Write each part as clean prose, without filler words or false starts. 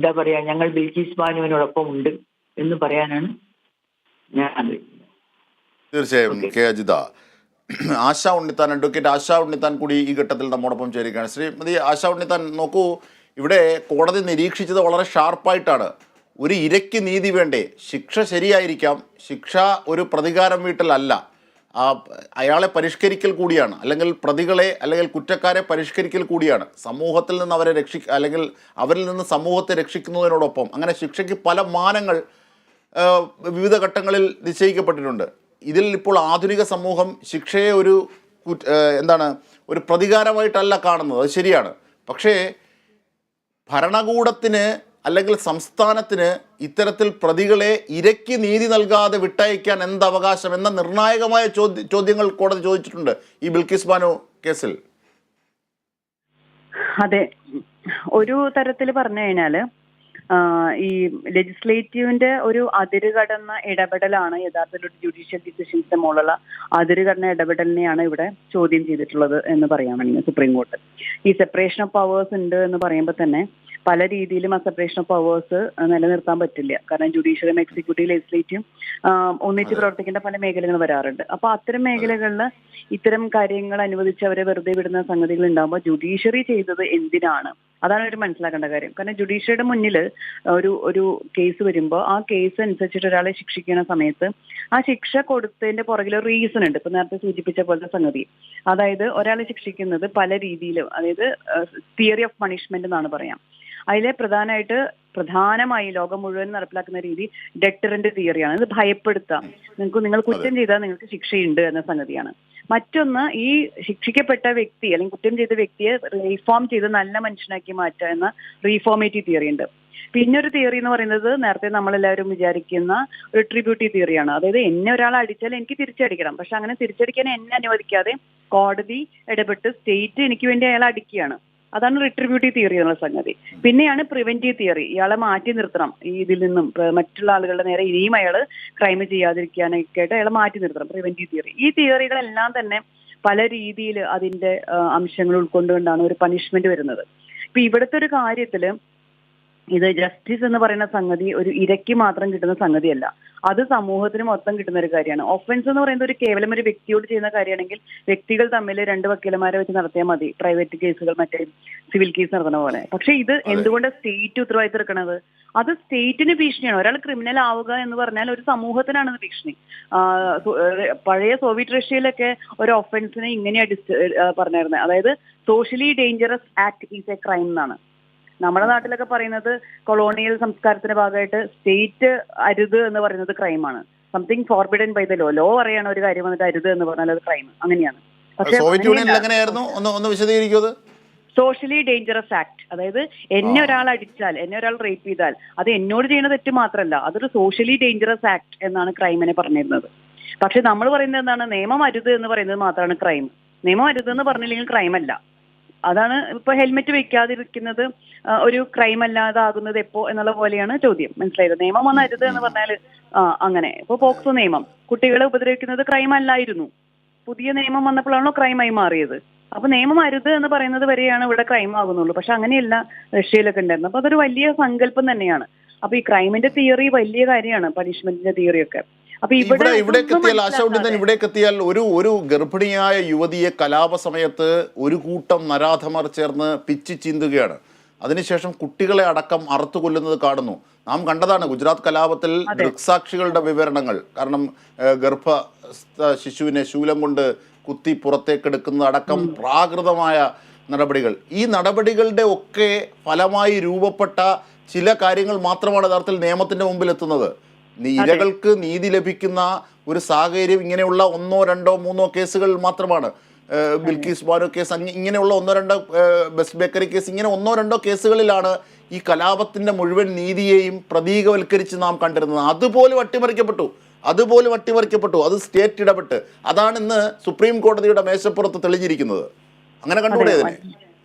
എന്താ പറയാ, ഞങ്ങൾ ബിൽക്കീസ് ബാനുവിനോടൊപ്പം ഉണ്ട് എന്ന് പറയാനാണ് ഞാൻ ആഗ്രഹിക്കുന്നത്. തീർച്ചയായും കെ അജിത, ആശാ ഉണ്ണിത്താൻ, അഡ്വക്കേറ്റ് ആശാ ഉണ്ണിത്താൻ കൂടി ഈ ഘട്ടത്തിൽ നമ്മോടൊപ്പം ചേരുകയാണ്. ശ്രീമതി ആശാ ഉണ്ണിത്താൻ, നോക്കൂ, ഇവിടെ കോടതി നിരീക്ഷിച്ചത് വളരെ ഷാർപ്പായിട്ടാണ്. ഒരു ഇരയ്ക്ക് നീതി വേണ്ടേ? ശിക്ഷ ശരിയായിരിക്കാം, ശിക്ഷ ഒരു പ്രതികാരം വീട്ടലല്ല, അയാളെ പരിഷ്കരിക്കൽ കൂടിയാണ്, അല്ലെങ്കിൽ പ്രതികളെ അല്ലെങ്കിൽ കുറ്റക്കാരെ പരിഷ്കരിക്കൽ കൂടിയാണ്. സമൂഹത്തിൽ നിന്ന് അവരെ അല്ലെങ്കിൽ അവരിൽ നിന്ന് സമൂഹത്തെ രക്ഷിക്കുന്നതിനോടൊപ്പം അങ്ങനെ ശിക്ഷയ്ക്ക് പല മാനങ്ങൾ വിവിധ ഘട്ടങ്ങളിൽ നിശ്ചയിക്കപ്പെട്ടിട്ടുണ്ട്. ഇതിൽ ഇപ്പോൾ ആധുനിക സമൂഹം ശിക്ഷയെ ഒരു പ്രതികാരമായിട്ടല്ല കാണുന്നത്, അത് ശരിയാണ്. പക്ഷേ ഭരണകൂടത്തിന് അല്ലെങ്കിൽ സംസ്ഥാനത്തിന് ഇത്തരത്തിൽ പ്രതികളെ ഇരയ്ക്ക് നീതി നൽകാതെ വിട്ടയക്കാൻ എന്ത് അവകാശം എന്ന നിർണായകമായ ചോദ്യങ്ങൾ കോടതി ചോദിച്ചിട്ടുണ്ട് ഈ ബിൽക്കീസ് ബാനു കേസിൽ. അതെ, ഒരു തരത്തിൽ പറഞ്ഞു കഴിഞ്ഞാല് ഈ ലെജിസ്ലേറ്റീവിന്റെ ഒരു അതിരുകടന്ന ഇടപെടലാണ് യഥാർത്ഥത്തിൽ ഒരു ജുഡീഷ്യൽ ഡിസിഷൻസിന്റെ മുകളിലുള്ള അതിരുകടന്ന ഇടപെടലിനെയാണ് ഇവിടെ ചോദ്യം ചെയ്തിട്ടുള്ളത് എന്ന് പറയാൻ വേണമെങ്കിൽ സുപ്രീം കോർട്ട്. ഈ സെപ്പറേഷൻ ഓഫ് പവേഴ്സ് ഉണ്ട് എന്ന് പറയുമ്പോൾ തന്നെ പല രീതിയിലും ആ സെപ്പറേഷൻ ഓഫ് പവേഴ്സ് നിലനിർത്താൻ പറ്റില്ല. കാരണം ജുഡീഷ്യലും എക്സിക്യൂട്ടീവ് ലെജിസ്ലേറ്റീവും ഒന്നിച്ച് പ്രവർത്തിക്കേണ്ട പല മേഖലകൾ വരാറുണ്ട്. അപ്പൊ അത്തരം മേഖലകളിൽ ഇത്തരം കാര്യങ്ങൾ അനുവദിച്ച് അവരെ വെറുതെ വിടുന്ന സംഗതികൾ ഉണ്ടാകുമ്പോൾ ജുഡീഷ്യറി ചെയ്തത് എന്തിനാണ്, അതാണ് അവർ മനസ്സിലാക്കേണ്ട കാര്യം. കാരണം ജുഡീഷ്യറിയുടെ മുന്നിൽ ഒരു കേസ് വരുമ്പോൾ ആ കേസ് അനുസരിച്ചിട്ട് ഒരാളെ ശിക്ഷിക്കുന്ന സമയത്ത് ആ ശിക്ഷ കൊടുത്തതിന്റെ പുറകിൽ റീസൺ ഉണ്ട്. ഇപ്പൊ നേരത്തെ സൂചിപ്പിച്ച പോലത്തെ സംഗതി, അതായത് ഒരാളെ ശിക്ഷിക്കുന്നത് പല രീതിയിലും, അതായത് തിയറി ഓഫ് പണിഷ്മെന്റ് എന്നാണ് പറയാം. അതിലെ പ്രധാനമായി ലോകം മുഴുവൻ നടപ്പിലാക്കുന്ന രീതി ഡെറ്ററന്റ് തിയറിയാണ്. ഇത് ഭയപ്പെടുത്താം, നിങ്ങൾ കുറ്റം ചെയ്താൽ നിങ്ങൾക്ക് ശിക്ഷയുണ്ട് എന്ന സംഗതിയാണ്. മറ്റൊന്ന്, ഈ ശിക്ഷിക്കപ്പെട്ട വ്യക്തി അല്ലെങ്കിൽ കുറ്റം ചെയ്ത വ്യക്തിയെ റീഫോം ചെയ്ത് നല്ല മനുഷ്യനാക്കി മാറ്റുക എന്ന റീഫോമേറ്റീവ് തിയറി ഉണ്ട്. പിന്നെ ഒരു തിയറി എന്ന് പറയുന്നത് നേരത്തെ നമ്മളെല്ലാവരും വിചാരിക്കുന്ന റിട്രിബ്യൂട്ടീവ് തിയറിയാണ്. അതായത് എന്നെ ഒരാൾ അടിച്ചാൽ എനിക്ക് തിരിച്ചടിക്കണം, പക്ഷെ അങ്ങനെ തിരിച്ചടിക്കാൻ എന്നെ അനുവദിക്കാതെ കോടതി ഇടപെട്ട് സ്റ്റേറ്റ് എനിക്ക് വേണ്ടി അയാളെ അടിക്കുകയാണ്. അതാണ് റിട്രിബ്യൂട്ടീവ് തിയറി എന്നുള്ള സംഗതി. പിന്നെയാണ് പ്രിവെന്റീവ് തിയറി, ഇയാളെ മാറ്റി നിർത്തണം, ഈ ഇതിൽ നിന്നും മറ്റുള്ള ആളുകളുടെ നേരെ ഇനിയും അയാള് ക്രൈം ചെയ്യാതിരിക്കാനൊക്കെ ആയിട്ട് അയാളെ മാറ്റി നിർത്തണം, പ്രിവെന്റീവ് തിയറി. ഈ തിയറികളെല്ലാം തന്നെ പല രീതിയിൽ അതിന്റെ അംശങ്ങൾ ഉൾക്കൊണ്ടുകൊണ്ടാണ് ഒരു പണിഷ്മെന്റ് വരുന്നത്. ഇപ്പൊ ഇവിടുത്തെ ഒരു കാര്യത്തില് ഇത് ജസ്റ്റിസ് എന്ന് പറയുന്ന സംഗതി ഒരു ഇരയ്ക്ക് മാത്രം കിട്ടുന്ന സംഗതിയല്ല, അത് സമൂഹത്തിന് മൊത്തം കിട്ടുന്ന ഒരു കാര്യമാണ്. ഒഫൻസ് എന്ന് പറയുന്നത് കേവലം ഒരു വ്യക്തിയോട് ചെയ്യുന്ന കാര്യമാണെങ്കിൽ വ്യക്തികൾ തമ്മിൽ 2 വക്കീലന്മാരെ വെച്ച് നടത്തിയാൽ മതി, പ്രൈവറ്റ് കേസുകൾ മറ്റേ സിവിൽ കേസ് നടത്തുന്ന പോലെ. പക്ഷെ ഇത് എന്തുകൊണ്ട് സ്റ്റേറ്റ് ഉത്തരവാദിത്തം എടുക്കണത്? അത് സ്റ്റേറ്റിന് ഭീഷണിയാണ്. ഒരാൾ ക്രിമിനൽ ആവുക എന്ന് പറഞ്ഞാൽ ഒരു സമൂഹത്തിനാണ് ഭീഷണി. പഴയ സോവിയറ്റ് റഷ്യയിലൊക്കെ ഒരു ഒഫൻസിനെ ഇങ്ങനെയാണ് പറഞ്ഞിരുന്നത്, അതായത് socially dangerous act is A crime എന്നാണ്. നമ്മുടെ നാട്ടിലൊക്കെ പറയുന്നത് കൊളോണിയൽ സംസ്കാരത്തിന്റെ ഭാഗമായിട്ട് സ്റ്റേറ്റ് അരുത് എന്ന് പറയുന്നത് ക്രൈമാണ്. Something forbidden by the law പറയാണ് ഒരു കാര്യം വന്നിട്ട് അരുത് എന്ന് പറഞ്ഞാൽ അത് ക്രൈം, അങ്ങനെയാണ്. പക്ഷേ സോഷ്യലി ഡേഞ്ചറസ് ആക്ട്, അതായത് എന്നെ ഒരാൾ അടിച്ചാൽ, എന്നെ ഒരാൾ റേപ്പ് ചെയ്താൽ അത് എന്നോട് ചെയ്യുന്ന തെറ്റ് മാത്രമല്ല, അതൊരു സോഷ്യലി ഡേഞ്ചറസ് ആക്ട് എന്നാണ് ക്രൈമിനെ പറഞ്ഞിരുന്നത്. പക്ഷെ നമ്മൾ പറയുന്നത് എന്താണ്? നിയമം അരുത് എന്ന് പറയുന്നത് മാത്രമാണ് ക്രൈം. നിയമം അരുത് എന്ന് പറഞ്ഞില്ലെങ്കിൽ ക്രൈം അല്ല. അതാണ് ഇപ്പൊ ഹെൽമെറ്റ് വെക്കാതിരിക്കുന്നത് ഒരു ക്രൈം അല്ലാതാകുന്നത് എപ്പോ എന്നുള്ള പോലെയാണ് ചോദ്യം. മനസ്സിലായത്? നിയമം ഒന്നും അരുത് എന്ന് പറഞ്ഞാൽ അങ്ങനെ. ഇപ്പൊ പോക്സോ നിയമം, കുട്ടികളെ ഉപദ്രവിക്കുന്നത് ക്രൈം അല്ലായിരുന്നു, പുതിയ നിയമം വന്നപ്പോഴാണോ ക്രൈമായി മാറിയത്. അപ്പൊ നിയമം അരുത് എന്ന് പറയുന്നത് വരെയാണ് ഇവിടെ ക്രൈം ആകുന്നുള്ളൂ. പക്ഷെ അങ്ങനെയല്ല റഷ്യയിലൊക്കെ ഉണ്ടായിരുന്നു. അപ്പൊ അതൊരു വലിയ സങ്കല്പം തന്നെയാണ്. അപ്പൊ ഈ ക്രൈമിന്റെ തിയറി വലിയ കാര്യമാണ്, പണിഷ്മെന്റിന്റെ തിയറിയൊക്കെ. അപ്പൊ ഇവിടേക്കെത്തിയാൽ ഒരു ഗർഭിണിയായ യുവതിയെ കലാപ സമയത്ത് ഒരു കൂട്ടം നരാധമർ ചേർന്ന് പിച്ചി ചീന്തുകയാണ്. അതിനുശേഷം കുട്ടികളെ അടക്കം അറുത്തു കൊല്ലുന്നത് കാണുന്നു. നാം കണ്ടതാണ് ഗുജറാത്ത് കലാപത്തിൽ ദൃക്സാക്ഷികളുടെ വിവരണങ്ങൾ. കാരണം ഗർഭ ശിശുവിനെ ശൂലം കൊണ്ട് കുത്തി പുറത്തേക്കെടുക്കുന്നത് അടക്കം പ്രാകൃതമായ നടപടികൾ. ഈ നടപടികളുടെ ഒക്കെ ഫലമായി രൂപപ്പെട്ട ചില കാര്യങ്ങൾ മാത്രമാണ് യഥാർത്ഥത്തിൽ നിയമത്തിന്റെ മുമ്പിൽ എത്തുന്നത്. ഇരകൾക്ക് നീതി ലഭിക്കുന്ന ഒരു സാഹചര്യം ഇങ്ങനെയുള്ള 1, 2, 3 കേസുകൾ മാത്രമാണ്. ബിൽക്കീസ് ബാനു കേസ്, ഇങ്ങനെയുള്ള 1, 2 ബെസ്റ്റ് ബേക്കറി കേസ്, ഇങ്ങനെ 1, 2 കേസുകളിലാണ് ഈ കലാപത്തിന്റെ മുഴുവൻ നീതിയെയും പ്രതീകവൽക്കരിച്ച് നാം കണ്ടിരുന്നത്. അതുപോലും അട്ടിമറിക്കപ്പെട്ടു. അത് സ്റ്റേറ്റ് ഇടപെട്ട്. അതാണ് ഇന്ന് സുപ്രീം കോടതിയുടെ മേശപ്പുറത്ത് തെളിഞ്ഞിരിക്കുന്നത്. അങ്ങനെ കണ്ടുകൂടെ അതിനെ?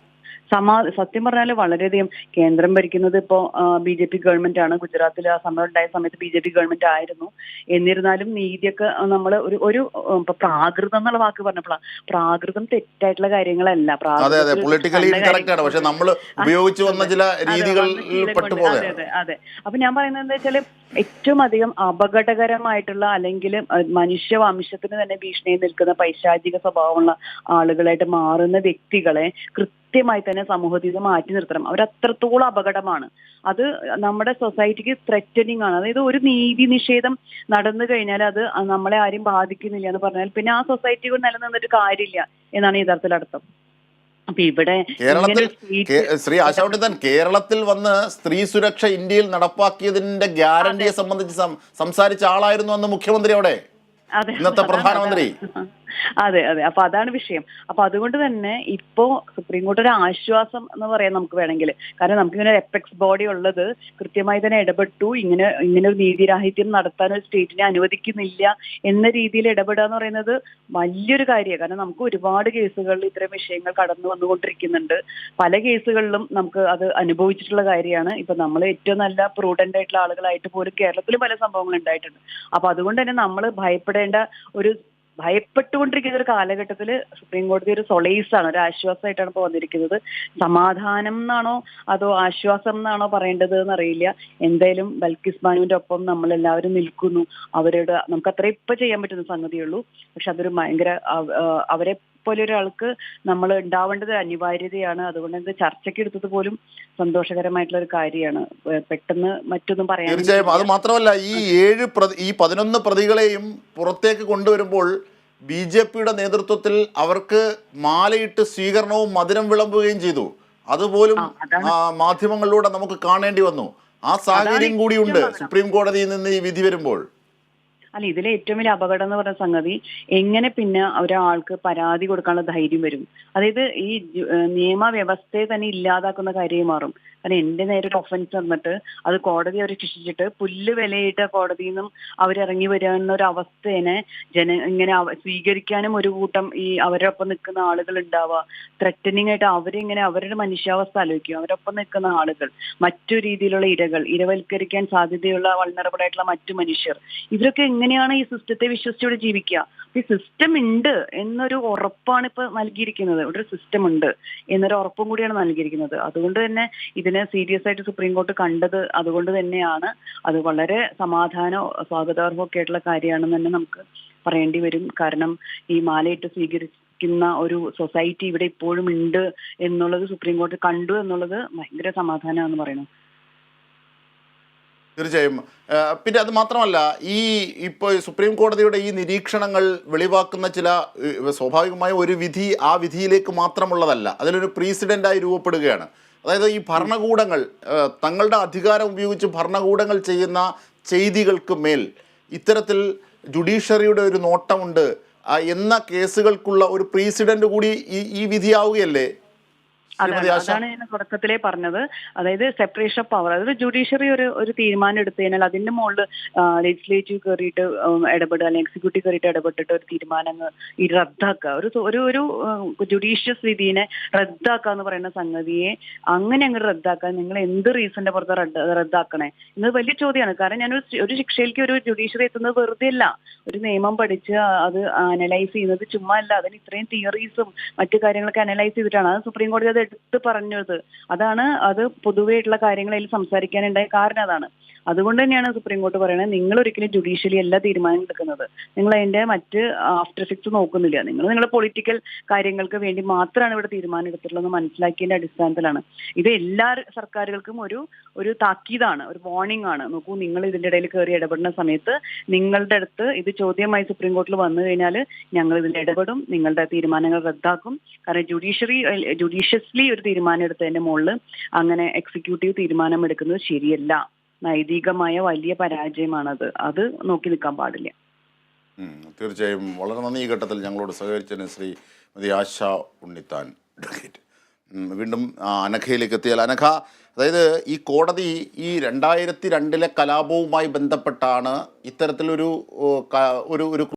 സത്യം പറഞ്ഞാൽ വളരെയധികം കേന്ദ്രം ഭരിക്കുന്നത് ഇപ്പോൾ BJP ഗവൺമെന്റ് ആണ്. ഗുജറാത്തിൽ ആ സമരം ഉണ്ടായ സമയത്ത് BJP ഗവൺമെന്റ് ആയിരുന്നു. എന്നിരുന്നാലും നീതിയൊക്കെ നമ്മൾ ഒരു ഇപ്പൊ പ്രാകൃതം എന്നുള്ള വാക്ക് പറഞ്ഞപ്പോഴാണ്, പ്രാകൃതം തെറ്റായിട്ടുള്ള കാര്യങ്ങളല്ല. അതെ അതെ, പൊളിറ്റിക്കലി ഇൻകറക്റ്റ് ആണ്, പക്ഷെ നമ്മൾ ഉപയോഗിച്ചു വന്ന ചില രീതികളിൽ പെട്ടുപോകുക. അതെ അതെ. അപ്പൊ ഞാൻ പറയുന്നത് എന്താ വെച്ചാല് ഏറ്റവും അധികം അപകടകരമായിട്ടുള്ള അല്ലെങ്കിൽ മനുഷ്യവംശത്തിന് തന്നെ ഭീഷണിയിൽ നിൽക്കുന്ന പൈശാചിക സ്വഭാവമുള്ള ആളുകളായിട്ട് മാറുന്ന വ്യക്തികളെ കൃത്യമായി തന്നെ സമൂഹത്തിൽ നിന്ന് മാറ്റി നിർത്തണം. അവരത്രത്തോളം അപകടമാണ്. അത് നമ്മുടെ സൊസൈറ്റിക്ക് ത്രെറ്റനിങ് ആണ്. അതായത് ഒരു നീതി നിഷേധം നടന്നു കഴിഞ്ഞാൽ അത് നമ്മളെ ആരും ബാധിക്കുന്നില്ല എന്ന് പറഞ്ഞാൽ പിന്നെ ആ സൊസൈറ്റി നിലനിന്നിട്ട് കാര്യമില്ല എന്നാണ് യഥാർത്ഥത്തിൽ അർത്ഥം. അപ്പൊ ഇവിടെ കേരളത്തിൽ ശ്രീ ആശാ ഉണ്ണിത്താൻ, കേരളത്തിൽ വന്ന് സ്ത്രീ സുരക്ഷ ഇന്ത്യയിൽ നടപ്പാക്കിയതിന്റെ ഗ്യാരണ്ടിയെ സംബന്ധിച്ച് സംസാരിച്ച ആളായിരുന്നു അന്ന് മുഖ്യമന്ത്രി അവിടെ, ഇന്നത്തെ പ്രധാനമന്ത്രി. അതെ അതെ. അപ്പൊ അതാണ് വിഷയം. അപ്പൊ അതുകൊണ്ട് തന്നെ ഇപ്പോ സുപ്രീം കോടതി ഒരു ആശ്വാസം എന്ന് പറയാം നമുക്ക് വേണമെങ്കിൽ. കാരണം നമുക്കിങ്ങനെ എപ്പെക്സ് ബോഡി ഉള്ളത് കൃത്യമായി തന്നെ ഇടപെട്ടു. ഇങ്ങനെ ഒരു നീതിരാഹിത്യം നടത്താൻ ഒരു സ്റ്റേറ്റിനെ അനുവദിക്കുന്നില്ല എന്ന രീതിയിൽ ഇടപെടുക എന്ന് പറയുന്നത് വലിയൊരു കാര്യമാണ്. കാരണം നമുക്ക് ഒരുപാട് കേസുകളിൽ ഇത്തരം വിഷയങ്ങൾ കടന്നു വന്നുകൊണ്ടിരിക്കുന്നുണ്ട്. പല കേസുകളിലും നമുക്ക് അത് അനുഭവിച്ചിട്ടുള്ള കാര്യമാണ്. ഇപ്പൊ നമ്മൾ ഏറ്റവും നല്ല പ്രൂഡന്റ് ആയിട്ടുള്ള ആളുകളായിട്ട് പോലും കേരളത്തിൽ പല സംഭവങ്ങൾ ഉണ്ടായിട്ടുണ്ട്. അപ്പൊ അതുകൊണ്ട് തന്നെ നമ്മൾ ഭയപ്പെട്ടുകൊണ്ടിരിക്കുന്ന ഒരു കാലഘട്ടത്തിൽ സുപ്രീം കോടതി ഒരു സൊളൈസാണ്, ഒരു ആശ്വാസമായിട്ടാണ് ഇപ്പോൾ വന്നിരിക്കുന്നത്. സമാധാനം എന്നാണോ അതോ ആശ്വാസം എന്നാണോ പറയേണ്ടത് എന്നറിയില്ല. എന്തായാലും ബൽക്കിസ് ബാനുവിന്റെ ഒപ്പം നമ്മളെല്ലാവരും നിൽക്കുന്നു. നമുക്ക് അത്ര ഇപ്പൊ ചെയ്യാൻ പറ്റുന്ന സംഗതിയുള്ളൂ. പക്ഷെ അതൊരു ഭയങ്കര അവരെ പോലെ ഒരാൾക്ക് നമ്മൾ ഉണ്ടാവേണ്ടത് അനിവാര്യതയാണ്. അതുകൊണ്ട് ഇത് ചർച്ചയ്ക്ക് എടുത്തത് പോലും സന്തോഷകരമായിട്ടുള്ള ഒരു കാര്യമാണ്. പെട്ടെന്ന് മറ്റൊന്നും പറയാൻ. തീർച്ചയായും. അത് മാത്രമല്ല, ഈ 11 പ്രതികളെയും പുറത്തേക്ക് കൊണ്ടുവരുമ്പോൾ BJPയുടെ നേതൃത്വത്തിൽ അവർക്ക് മാലയിട്ട് സ്വീകരണവും മധുരം വിളമ്പുകയും ചെയ്തു. അതുപോലും മാധ്യമങ്ങളിലൂടെ നമുക്ക് കാണേണ്ടി വന്നു. ആ സാഹചര്യം കൂടിയുണ്ട് സുപ്രീം കോടതിയിൽ നിന്ന് ഈ വിധി വരുമ്പോൾ. അല്ല, ഇതിലെ ഏറ്റവും വലിയ അപകടം എന്ന് പറയുന്ന സംഗതി എങ്ങനെ പിന്നെ ഒരാൾക്ക് പരാതി കൊടുക്കാനുള്ള ധൈര്യം വരും. അതായത് ഈ നിയമവ്യവസ്ഥയെ തന്നെ ഇല്ലാതാക്കുന്ന കാര്യം മാറും. കാരണം എന്റെ നേരെ ഒരു ഒഫൻസ് വന്നിട്ട് അത് കോടതി അവർ ശിക്ഷിച്ചിട്ട് പുല്ല് വിലയിട്ട് കോടതിയിൽ നിന്നും അവരിറങ്ങി വരുന്ന ഒരു അവസ്ഥേനെ ഇങ്ങനെ സ്വീകരിക്കാനും ഒരു കൂട്ടം ഈ അവരൊപ്പം നിൽക്കുന്ന ആളുകൾ ഉണ്ടാവുക. ത്രെറ്റനിങ് ആയിട്ട് അവരിങ്ങനെ അവരുടെ മനുഷ്യാവസ്ഥ ആലോചിക്കും. അവരൊപ്പം നിൽക്കുന്ന ആളുകൾ, മറ്റു രീതിയിലുള്ള ഇരവൽക്കരിക്കാൻ സാധ്യതയുള്ള വൾനറബിൾ ആയിട്ടുള്ള മറ്റു മനുഷ്യർ, ഇവരൊക്കെ എങ്ങനെയാണ് ഈ സിസ്റ്റത്തെ വിശ്വസിച്ചുകൂടെ ജീവിക്കുക? ഈ സിസ്റ്റം ഉണ്ട് എന്നൊരു ഉറപ്പാണ് ഇപ്പൊ നൽകിയിരിക്കുന്നത്. ഇവിടെ ഒരു സിസ്റ്റം ഉണ്ട് എന്നൊരു ഉറപ്പും കൂടിയാണ് നൽകിയിരിക്കുന്നത്. അതുകൊണ്ട് തന്നെ ഇതിനെ സീരിയസ് ആയിട്ട് സുപ്രീം കോടതി കണ്ടത് അതുകൊണ്ട് തന്നെയാണ്. അത് വളരെ സ്വാഗതാർഹമൊക്കെ ആയിട്ടുള്ള കാര്യമാണെന്ന് തന്നെ നമുക്ക് പറയേണ്ടി വരും. കാരണം ഈ മാലയിട്ട് സ്വീകരിക്കുന്ന ഒരു സൊസൈറ്റി ഇവിടെ ഇപ്പോഴും ഉണ്ട് എന്നുള്ളത് സുപ്രീം കോടതി കണ്ടു എന്നുള്ളത് ഭയങ്കര സമാധാനമാണെന്ന് പറയുന്നു. തീർച്ചയായും. പിന്നെ അത് മാത്രമല്ല, ഇപ്പോൾ സുപ്രീം കോടതിയുടെ ഈ നിരീക്ഷണങ്ങൾ വെളിവാക്കുന്ന ചില സ്വാഭാവികമായ ഒരു വിധി ആ വിധിയിലേക്ക് മാത്രമുള്ളതല്ല, അതിലൊരു പ്രീസിഡൻ്റായി രൂപപ്പെടുകയാണ്. അതായത് ഈ ഭരണകൂടങ്ങൾ തങ്ങളുടെ അധികാരം ഉപയോഗിച്ച് ഭരണകൂടങ്ങൾ ചെയ്യുന്ന ചെയ്തികൾക്ക് മേൽ ഇത്തരത്തിൽ ജുഡീഷ്യറിയുടെ ഒരു നോട്ടമുണ്ട് എന്ന കേസുകൾക്കുള്ള ഒരു പ്രീസിഡന്റ് കൂടി ഈ വിധിയാവുകയല്ലേ? അതാണ് ഞാൻ തുടക്കത്തിലേ പറഞ്ഞത്. അതായത് സെപ്പറേഷൻ ഓഫ് പവർ. അതായത് ജുഡീഷ്യറി ഒരു തീരുമാനം എടുത്തു കഴിഞ്ഞാൽ അതിന്റെ മുകളിൽ ലെജിസ്ലേറ്റീവ് കയറിയിട്ട് ഇടപെടുക, അല്ലെങ്കിൽ എക്സിക്യൂട്ടീവ് കയറിയിട്ട് ഇടപെട്ടിട്ട് ഒരു തീരുമാനം റദ്ദാക്കുക, ഒരു ജുഡീഷ്യസ് വിധിനെ റദ്ദാക്കുക എന്ന് പറയുന്ന സംഗതിയെ അങ്ങനെ അങ്ങ് റദ്ദാക്കാൻ നിങ്ങൾ എന്ത് റീസണിന്റെ പുറത്ത് റദ്ദാക്കണേ എന്നത് വലിയ ചോദ്യമാണ്. കാരണം ഞാൻ ഒരു ശിക്ഷയിലേക്ക് ഒരു ജുഡീഷ്യറി എത്തുന്നത് വെറുതെ അല്ല. ഒരു നിയമം പഠിച്ച് അത് അനലൈസ് ചെയ്യുന്നത് ചുമ്മാ അല്ല. അതിന് ഇത്രയും തിയറീസും മറ്റു കാര്യങ്ങളൊക്കെ അനലൈസ് ചെയ്തിട്ടാണ്. അത് സുപ്രീം കോടതി അത് എടുത്ത് പറഞ്ഞത്. അത് പൊതുവെയായിട്ടുള്ള കാര്യങ്ങളിൽ സംസാരിക്കാനുണ്ടായ കാരണം അതാണ്. അതുകൊണ്ട് തന്നെയാണ് സുപ്രീം കോടതി പറയുന്നത് നിങ്ങൾ ഒരിക്കലും ജുഡീഷ്യലി എല്ലാ തീരുമാനം എടുക്കുന്നത്. നിങ്ങൾ അതിന്റെ മറ്റ് ആഫ്റ്റർ എഫക്ട്സ് നോക്കുന്നില്ല. നിങ്ങളുടെ പൊളിറ്റിക്കൽ കാര്യങ്ങൾക്ക് വേണ്ടി മാത്രമാണ് ഇവിടെ തീരുമാനം എടുത്തിട്ടുള്ളത് മനസ്സിലാക്കിയതിന്റെ അടിസ്ഥാനത്തിലാണ്. ഇത് എല്ലാ സർക്കാരുകൾക്കും ഒരു താക്കീതാണ്, ഒരു വാർണിംഗ് ആണ്. നോക്കൂ, നിങ്ങൾ ഇതിന്റെ ഇടയിൽ കയറി ഇടപെടുന്ന സമയത്ത് നിങ്ങളുടെ അടുത്ത് ഇത് ചോദ്യമായി സുപ്രീം കോടതിയിൽ വന്നു കഴിഞ്ഞാൽ ഞങ്ങൾ ഇതിൽ ഇടപെടും, നിങ്ങളുടെ തീരുമാനങ്ങൾ റദ്ദാക്കും. കാരണം ജുഡീഷ്യസ്ലി ഒരു തീരുമാനം എടുത്തതിന്റെ മുകളിൽ അങ്ങനെ എക്സിക്യൂട്ടീവ് തീരുമാനം എടുക്കുന്നത് ശരിയല്ല. നൈതികമായ വലിയ പരാജയമാണത്. അത് നോക്കി നിൽക്കാൻ പാടില്ല. തീർച്ചയായും. വളരെ നന്ദി ഈ ഘട്ടത്തിൽ ഞങ്ങളോട് സഹകരിച്ചതിന് ശ്രീമതി ആശാ ഉണ്ണിത്താൻ അഡ്വക്കേറ്റ്. വീണ്ടും അനഘയിലേക്ക് എത്തിയാൽ, അനഘ, അതായത് ഈ കോടതി ഈ 2002 കലാപവുമായി ബന്ധപ്പെട്ടാണ് ഇത്തരത്തിലൊരു